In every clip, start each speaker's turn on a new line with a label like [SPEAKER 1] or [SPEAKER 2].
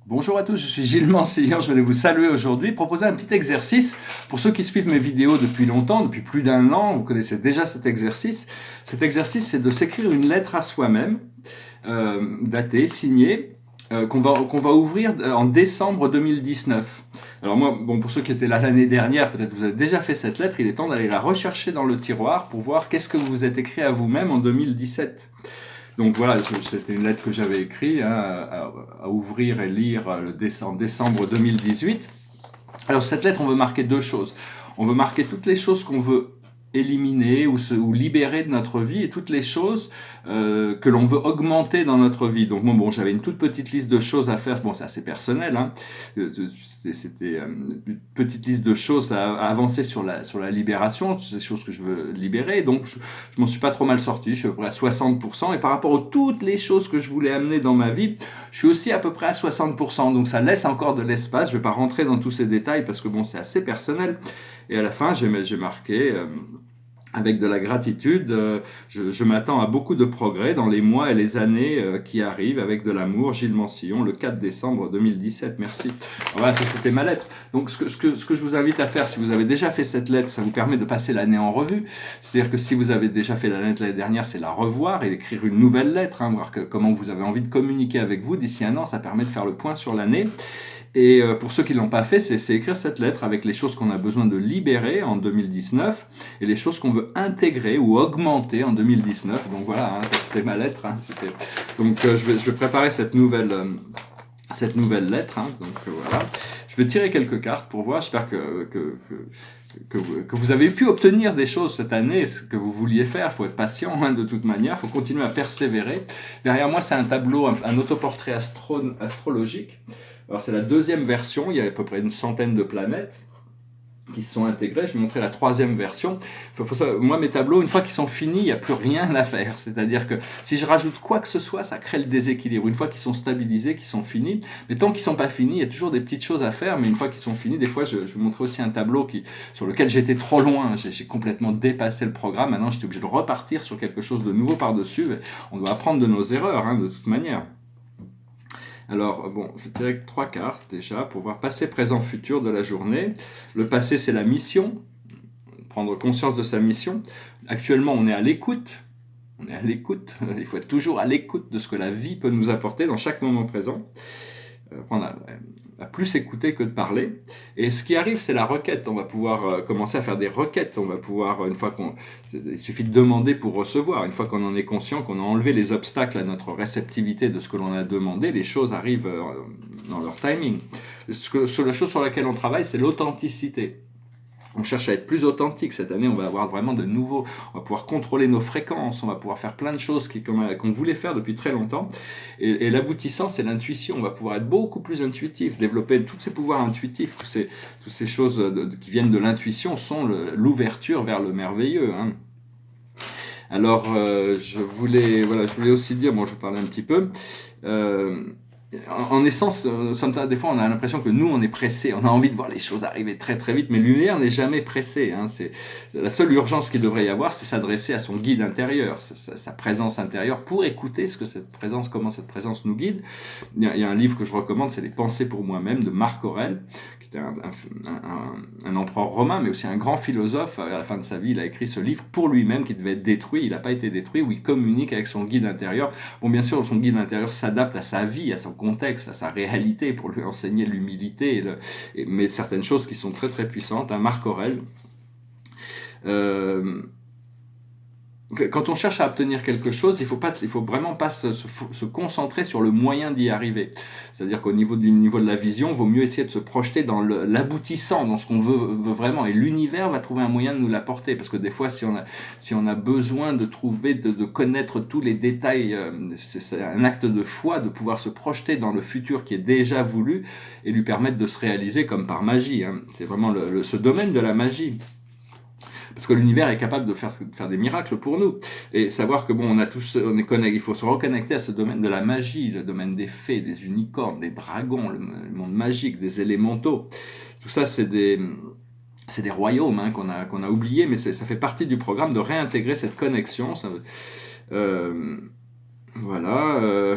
[SPEAKER 1] Bonjour à tous, je suis Gilles Mancillon, je vais vous saluer aujourd'hui, proposer un petit exercice pour ceux qui suivent mes vidéos depuis longtemps, depuis plus d'un an, vous connaissez déjà cet exercice. Cet exercice, c'est de s'écrire une lettre à soi-même, datée, signée, qu'on va ouvrir en décembre 2019. Alors moi, bon, pour ceux qui étaient là l'année dernière, peut-être vous avez déjà fait cette lettre, il est temps d'aller la rechercher dans le tiroir pour voir qu'est-ce que vous vous êtes écrit à vous-même en 2017. Donc voilà, c'était une lettre que j'avais écrite à ouvrir et lire en décembre 2018. Alors cette lettre, on veut marquer deux choses. On veut marquer toutes les choses qu'on veut éliminer ou libérer de notre vie et toutes les choses que l'on veut augmenter dans notre vie. Donc bon, j'avais une toute petite liste de choses à faire. Bon, c'est assez personnel, hein. C'était une petite liste de choses à avancer sur la libération, ces choses que je veux libérer. Donc je m'en suis pas trop mal sorti, je suis à peu près à 60%. Et par rapport à toutes les choses que je voulais amener dans ma vie, je suis aussi à peu près à 60%. Donc ça laisse encore de l'espace. Je vais pas rentrer dans tous ces détails parce que bon, c'est assez personnel. Et à la fin, j'ai marqué avec de la gratitude, je m'attends à beaucoup de progrès dans les mois et les années qui arrivent. Avec de l'amour, Gilles Mancillon, le 4 décembre 2017. Merci. Voilà, ça c'était ma lettre. Donc ce que je vous invite à faire, si vous avez déjà fait cette lettre, ça vous permet de passer l'année en revue. C'est-à-dire que si vous avez déjà fait la lettre l'année dernière, c'est la revoir et écrire une nouvelle lettre, hein, voir comment vous avez envie de communiquer avec vous d'ici un an. Ça permet de faire le point sur l'année. Et pour ceux qui ne l'ont pas fait, c'est écrire cette lettre avec les choses qu'on a besoin de libérer en 2019 et les choses qu'on veut intégrer ou augmenter en 2019. Donc voilà, hein, ça c'était ma lettre. Hein, donc je vais préparer cette nouvelle lettre. Hein, donc voilà, je vais tirer quelques cartes pour voir. J'espère que vous avez pu obtenir des choses cette année, ce que vous vouliez faire. Il faut être patient, hein, de toute manière, il faut continuer à persévérer. Derrière moi, c'est un tableau, un autoportrait astrologique. Alors c'est la deuxième version, il y a à peu près une centaine de planètes qui se sont intégrées. Je vais montrer la troisième version. Moi, mes tableaux, une fois qu'ils sont finis, il n'y a plus rien à faire. C'est-à-dire que si je rajoute quoi que ce soit, ça crée le déséquilibre. Une fois qu'ils sont stabilisés, qu'ils sont finis, mais tant qu'ils ne sont pas finis, il y a toujours des petites choses à faire, mais une fois qu'ils sont finis, des fois, je vous montrer aussi un tableau sur lequel j'étais trop loin. J'ai complètement dépassé le programme. Maintenant, j'étais obligé de repartir sur quelque chose de nouveau par-dessus. On doit apprendre de nos erreurs, hein, de toute manière. Alors, bon, je dirais 3 cartes déjà pour voir passé, présent, futur de la journée. Le passé, c'est la mission, prendre conscience de sa mission. Actuellement, on est à l'écoute. On est à l'écoute. Il faut être toujours à l'écoute de ce que la vie peut nous apporter dans chaque moment présent. Apprendre à plus écouter que de parler. Et ce qui arrive, c'est la requête. On va pouvoir commencer à faire des requêtes. On va pouvoir, il suffit de demander pour recevoir. Une fois qu'on en est conscient, qu'on a enlevé les obstacles à notre réceptivité de ce que l'on a demandé, les choses arrivent dans leur timing. La chose sur laquelle on travaille, c'est l'authenticité. On cherche à être plus authentique. Cette année, on va avoir vraiment de nouveaux... On va pouvoir contrôler nos fréquences, on va pouvoir faire plein de choses qu'on voulait faire depuis très longtemps. Et l'aboutissant, c'est l'intuition. On va pouvoir être beaucoup plus intuitif, développer tous ces pouvoirs intuitifs, toutes ces choses qui viennent de l'intuition sont l'ouverture vers le merveilleux, hein. Alors, je voulais aussi dire, bon, je vais parler un petit peu... En essence, des fois on a l'impression que nous on est pressé, on a envie de voir les choses arriver très très vite, mais l'univers n'est jamais pressé, hein. La seule urgence qu'il devrait y avoir, c'est s'adresser à son guide intérieur, sa présence intérieure, pour écouter comment cette présence nous guide. Il y a un livre que je recommande, c'est Les Pensées pour moi-même de Marc Aurèle, qui était un empereur romain, mais aussi un grand philosophe. À la fin de sa vie, il a écrit ce livre pour lui-même qui devait être détruit. Il n'a pas été détruit, où il communique avec son guide intérieur. Bon, bien sûr, son guide intérieur s'adapte à sa vie, à son contexte, à sa réalité, pour lui enseigner l'humilité, mais certaines choses qui sont très très puissantes. Hein, Marc Aurèle. Quand on cherche à obtenir quelque chose, il faut vraiment pas se concentrer sur le moyen d'y arriver. C'est-à-dire qu'au niveau de la vision, il vaut mieux essayer de se projeter dans l'aboutissant, dans ce qu'on veut vraiment. Et l'univers va trouver un moyen de nous l'apporter. Parce que des fois, si on a besoin de connaître tous les détails, c'est un acte de foi de pouvoir se projeter dans le futur qui est déjà voulu et lui permettre de se réaliser comme par magie, hein. C'est vraiment ce domaine de la magie. Parce que l'univers est capable de faire des miracles pour nous. Et savoir que bon, il faut se reconnecter à ce domaine de la magie, le domaine des fées, des unicornes, des dragons, le monde magique, des élémentaux. Tout ça, c'est des royaumes, hein, qu'on a oubliés, mais ça fait partie du programme de réintégrer cette connexion. Voilà.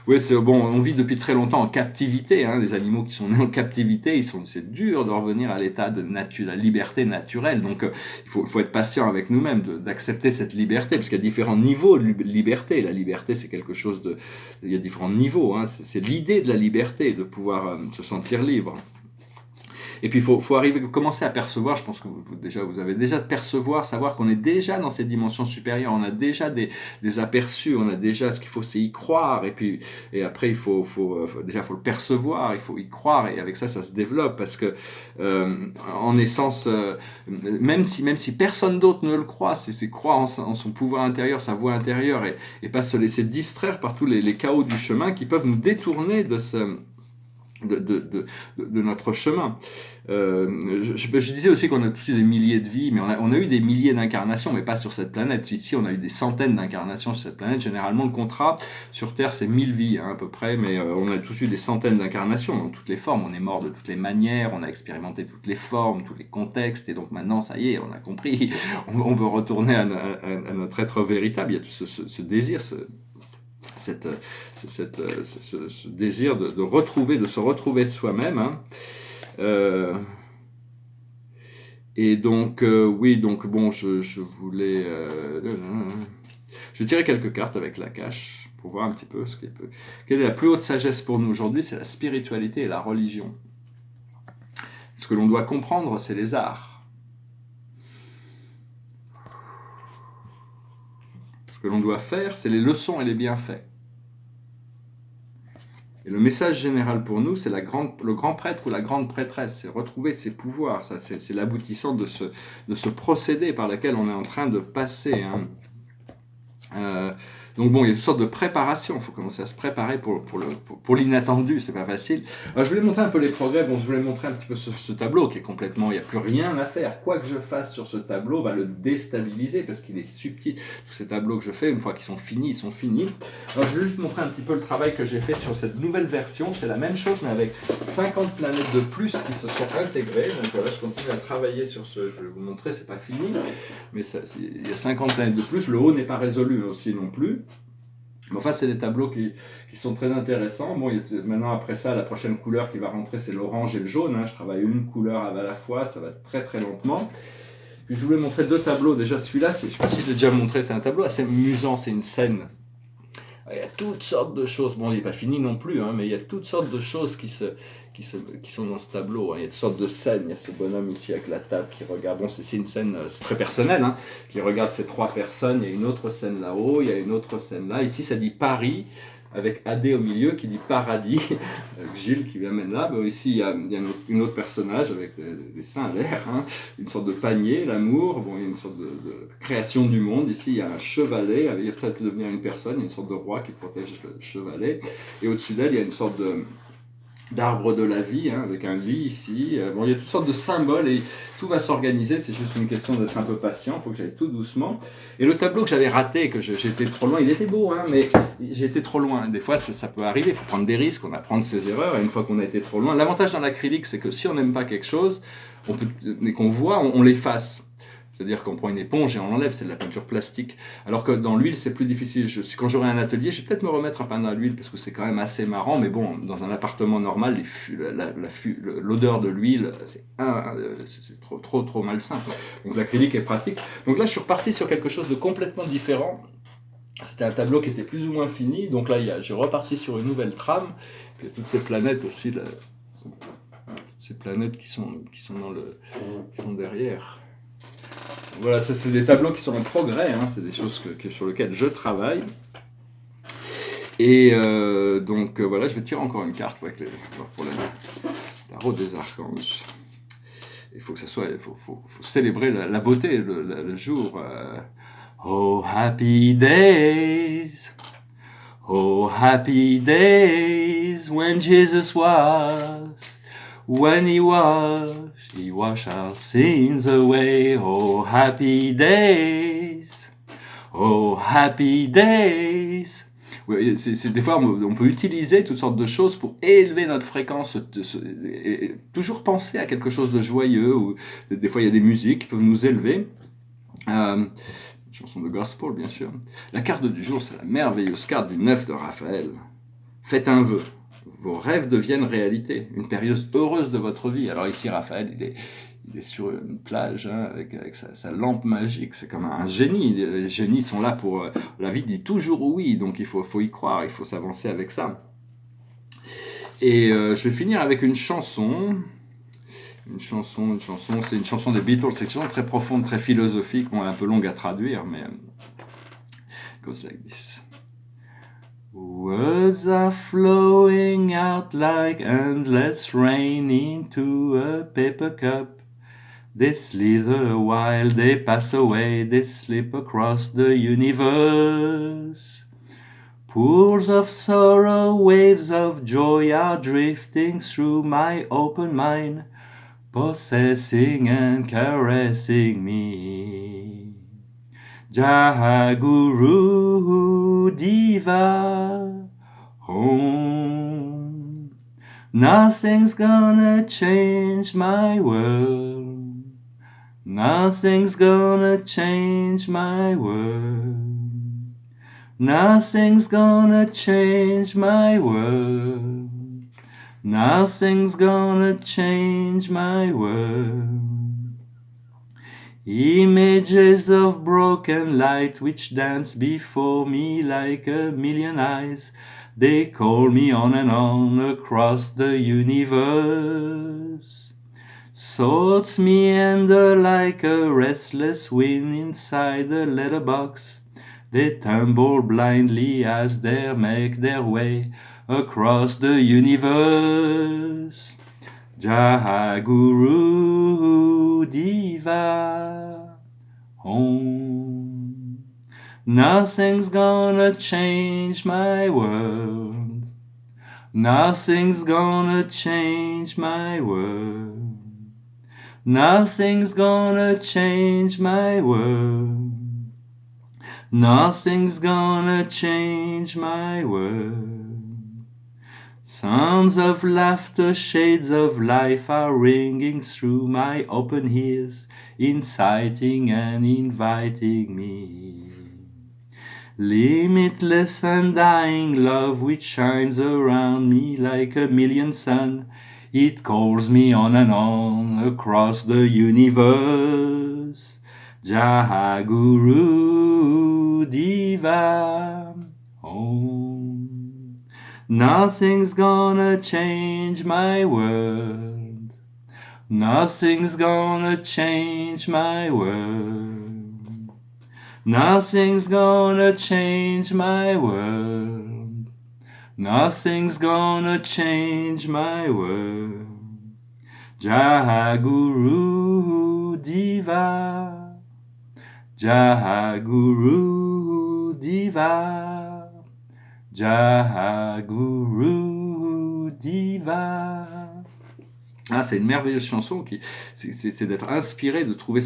[SPEAKER 1] Oui, c'est bon, on vit depuis très longtemps en captivité, hein, les animaux qui sont nés en captivité, c'est dur de revenir à l'état de nature, la liberté naturelle. Donc, il faut être patient avec nous-mêmes, d'accepter cette liberté, parce qu'il y a différents niveaux de liberté. La liberté, c'est quelque chose de, il y a différents niveaux, hein, c'est l'idée de la liberté, de pouvoir se sentir libre. Et puis, faut arriver, commencer à percevoir, je pense que vous avez déjà de percevoir, savoir qu'on est déjà dans ces dimensions supérieures, on a déjà des aperçus, on a déjà ce qu'il faut, c'est y croire, et après, il faut le percevoir, il faut y croire, et avec ça, ça se développe, parce que, en essence, même si personne d'autre ne le croit, c'est croire en son pouvoir intérieur, sa voix intérieure, et pas se laisser distraire par tous les chaos du chemin qui peuvent nous détourner de notre chemin. Je disais aussi qu'on a tous eu des milliers de vies, mais on a eu des milliers d'incarnations, mais pas sur cette planète. Ici, on a eu des centaines d'incarnations sur cette planète. Généralement, le contrat sur Terre, c'est 1000 vies, hein, à peu près, mais on a tous eu des centaines d'incarnations dans toutes les formes. On est mort de toutes les manières, on a expérimenté toutes les formes, tous les contextes, et donc maintenant, ça y est, on a compris. On veut retourner à notre être véritable. Il y a tout ce désir, ce désir de se retrouver de soi-même, hein. Et donc, oui, donc bon, je voulais... je tirais quelques cartes avec la cache pour voir un petit peu quelle est la plus haute sagesse pour nous aujourd'hui, c'est la spiritualité et la religion. Ce que l'on doit comprendre, c'est les arts. Ce que l'on doit faire, c'est les leçons et les bienfaits. Et le message général pour nous, c'est le grand prêtre ou la grande prêtresse, c'est retrouver de ses pouvoirs, ça, c'est l'aboutissant de ce procédé par lequel on est en train de passer, hein. Donc bon, il y a une sorte de préparation, il faut commencer à se préparer pour l'inattendu, c'est pas facile. Alors, je voulais montrer un peu les progrès, bon, je voulais montrer un petit peu ce tableau qui est complètement, il n'y a plus rien à faire. Quoi que je fasse sur ce tableau va le déstabiliser parce qu'il est subtil. Tous ces tableaux que je fais, une fois qu'ils sont finis, ils sont finis. Alors je vais juste montrer un petit peu le travail que j'ai fait sur cette nouvelle version, c'est la même chose mais avec 50 planètes de plus qui se sont intégrées. Donc voilà, je continue à travailler sur ce, je vais vous montrer, c'est pas fini, mais il y a 50 planètes de plus, le haut n'est pas résolu aussi non plus. Mais enfin, c'est des tableaux qui sont très intéressants. Bon, maintenant, après ça, la prochaine couleur qui va rentrer, c'est l'orange et le jaune, hein. Je travaille une couleur à la fois, ça va très très lentement. Puis je voulais montrer deux tableaux. Déjà, celui-là, je ne sais pas si je l'ai déjà montré, c'est un tableau assez amusant, c'est une scène. Il y a toutes sortes de choses, bon, il n'est pas fini non plus, hein, mais il y a toutes sortes de choses qui sont dans ce tableau, hein. Il y a toutes sortes de scènes, il y a ce bonhomme ici avec la table qui regarde, bon, c'est une scène, c'est très personnel, hein, qui regarde ces trois personnes, il y a une autre scène là-haut, il y a une autre scène là, ici ça dit Paris, avec AD au milieu qui dit paradis, avec Gilles qui m'amène là. Mais ici il y a une autre personnage avec des seins à l'air, hein, une sorte de panier, l'amour, bon, il y a une sorte de création du monde. Ici il y a un chevalet, il va peut-être devenir une personne, il y a une sorte de roi qui protège le chevalet, et au-dessus d'elle il y a une sorte d'arbre de la vie, hein, avec un lit ici. Bon, il y a toutes sortes de symboles et tout va s'organiser, c'est juste une question d'être un peu patient, il faut que j'aille tout doucement. Et le tableau que j'avais raté, que j'étais trop loin, il était beau, hein, mais j'étais trop loin. Des fois, ça peut arriver, il faut prendre des risques, on apprend de ses erreurs, et une fois qu'on a été trop loin, l'avantage dans l'acrylique, c'est que si on n'aime pas quelque chose, et qu'on voit, on l'efface. C'est-à-dire qu'on prend une éponge et on l'enlève, c'est de la peinture plastique. Alors que dans l'huile, c'est plus difficile. Quand j'aurai un atelier, je vais peut-être me remettre à peindre à l'huile parce que c'est quand même assez marrant. Mais bon, dans un appartement normal, l'odeur de l'huile, c'est trop malsain. Donc l'acrylique est pratique. Donc là, je suis reparti sur quelque chose de complètement différent. C'était un tableau qui était plus ou moins fini. Donc là, j'ai reparti sur une nouvelle trame. Puis il y a toutes ces planètes aussi, là, ces planètes qui sont derrière. Voilà, ça c'est des tableaux qui sont en progrès, hein, c'est des choses sur lesquelles je travaille. Et donc voilà, je vais tirer encore une carte pour le tarot des archanges. Il faut que ça soit, faut célébrer la beauté, le jour. Oh happy days, oh happy days when Jesus was. When he washed our sins away. Oh, happy days. Oh, happy days. Oui, des fois, on peut utiliser toutes sortes de choses pour élever notre fréquence, et toujours penser à quelque chose de joyeux, ou des fois, il y a des musiques qui peuvent nous élever. Chanson de gospel, bien sûr. La carte du jour, c'est la merveilleuse carte du 9 de Raphaël. Faites un vœu. Vos rêves deviennent réalité. Une période heureuse de votre vie. Alors ici, Raphaël, il est sur une plage hein, avec sa lampe magique. C'est comme un génie. Les génies sont là pour... la vie dit toujours oui, donc il faut y croire, il faut s'avancer avec ça. Et je vais finir avec une chanson. C'est une chanson des Beatles. C'est une chanson très profonde, très philosophique, bon, un peu longue à traduire, mais it goes like this. Words are flowing out like endless rain into a paper cup. They slither a while, they pass away, they slip across the universe. Pools of sorrow, waves of joy are drifting through my open mind, possessing and caressing me. Jaguru Diva Home. Nothing's gonna change my world. Nothing's gonna change my world. Nothing's gonna change my world. Nothing's gonna change my world. Images of broken light which dance before me like a million eyes. They call me on and on across the universe. Thoughts meander like a restless wind inside a letterbox. They tumble blindly as they make their way across the universe. Jaguru Diva Home. Nothing's gonna change my world. Nothing's gonna change my world. Nothing's gonna change my world. Nothing's gonna change my world. Sounds of laughter, shades of life are ringing through my open ears, inciting and inviting me. Limitless undying love which shines around me like a million suns, it calls me on and on across the universe. Jaguru Diva Home. Nothing's gonna change my world. Nothing's gonna change my world. Nothing's gonna change my world. Nothing's gonna change my world. Jaguru Diva. Jaguru Diva. Jaguru Diva. Ah, c'est une merveilleuse chanson c'est d'être inspiré, de trouver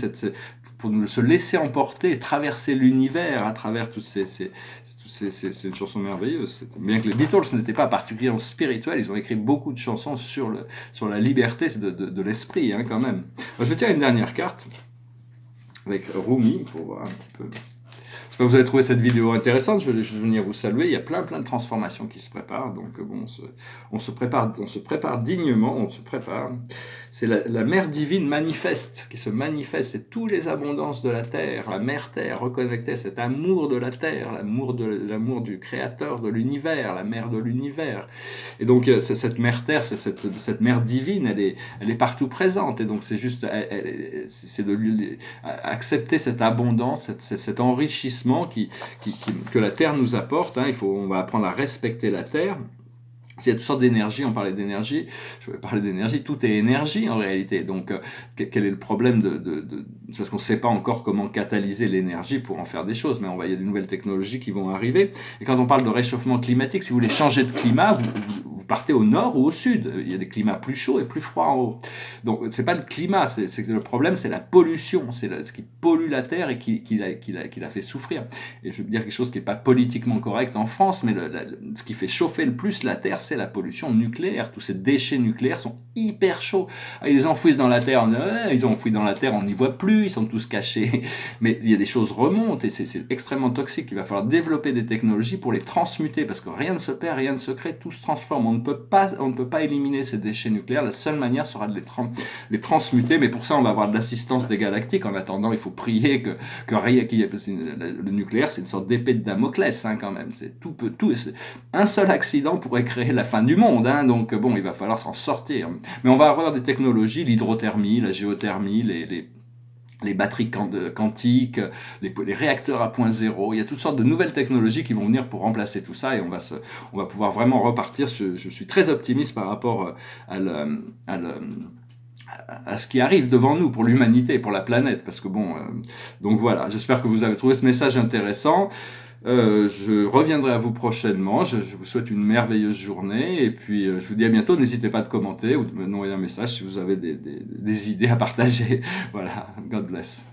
[SPEAKER 1] pour se laisser emporter, traverser l'univers à travers c'est une chanson merveilleuse. Bien que les Beatles n'étaient pas particulièrement spirituels, ils ont écrit beaucoup de chansons sur la liberté de l'esprit, hein, quand même. Alors, je vais tirer une dernière carte avec Rumi pour voir un petit peu. J'espère que vous avez trouvé cette vidéo intéressante. Je vais venir vous saluer. Il y a plein de transformations qui se préparent. Donc bon, on se prépare dignement. On se prépare. C'est la mère divine manifeste, qui se manifeste. C'est toutes les abondances de la terre, la mère terre reconnectée, cet amour de la terre, l'amour du créateur de l'univers, la mère de l'univers. Et donc cette mère terre, cette mère divine, elle est partout présente. Et donc c'est juste, c'est de lui accepter cette abondance, cet enrichissement que la terre nous apporte. Hein. On va apprendre à respecter la terre. Il y a toutes sortes d'énergie, on parlait d'énergie, je vais parler d'énergie, tout est énergie en réalité. Donc, quel est le problème parce qu'on ne sait pas encore comment catalyser l'énergie pour en faire des choses, mais il y a de nouvelles technologies qui vont arriver. Et quand on parle de réchauffement climatique, si vous voulez changer de climat, vous partez au nord ou au sud. Il y a des climats plus chauds et plus froids en haut. Donc, c'est pas le climat, c'est que le problème, c'est la pollution. C'est ce qui pollue la Terre et qui la fait souffrir. Et je veux dire quelque chose qui n'est pas politiquement correct en France, mais ce qui fait chauffer le plus la Terre, c'est la pollution nucléaire. Tous ces déchets nucléaires sont hyper chauds. Ils les enfouissent dans la Terre, ils ont enfoui dans la Terre, on n'y voit plus, ils sont tous cachés. Mais il y a des choses remontent et c'est extrêmement toxique. Il va falloir développer des technologies pour les transmuter parce que rien ne se perd, rien ne se crée, tout se transforme. On ne peut pas éliminer ces déchets nucléaires. La seule manière sera de les transmuter, mais pour ça, on va avoir de l'assistance des galactiques. En attendant, il faut prier que rien qu'il y ait. Le nucléaire, c'est une sorte d'épée de Damoclès, quand même. C'est tout. Un seul accident pourrait créer la fin du monde, donc bon, il va falloir s'en sortir. Mais on va avoir des technologies, l'hydrothermie, la géothermie, les batteries quantiques, les réacteurs à point zéro. Il y a toutes sortes de nouvelles technologies qui vont venir pour remplacer tout ça et on va pouvoir vraiment repartir. Je suis très optimiste par rapport à ce qui arrive devant nous pour l'humanité, pour la planète, parce que bon, donc voilà, j'espère que vous avez trouvé ce message intéressant. Je reviendrai à vous prochainement, je vous souhaite une merveilleuse journée et puis je vous dis à bientôt. N'hésitez pas à commenter ou de me envoyer un message si vous avez des idées à partager. Voilà, God bless.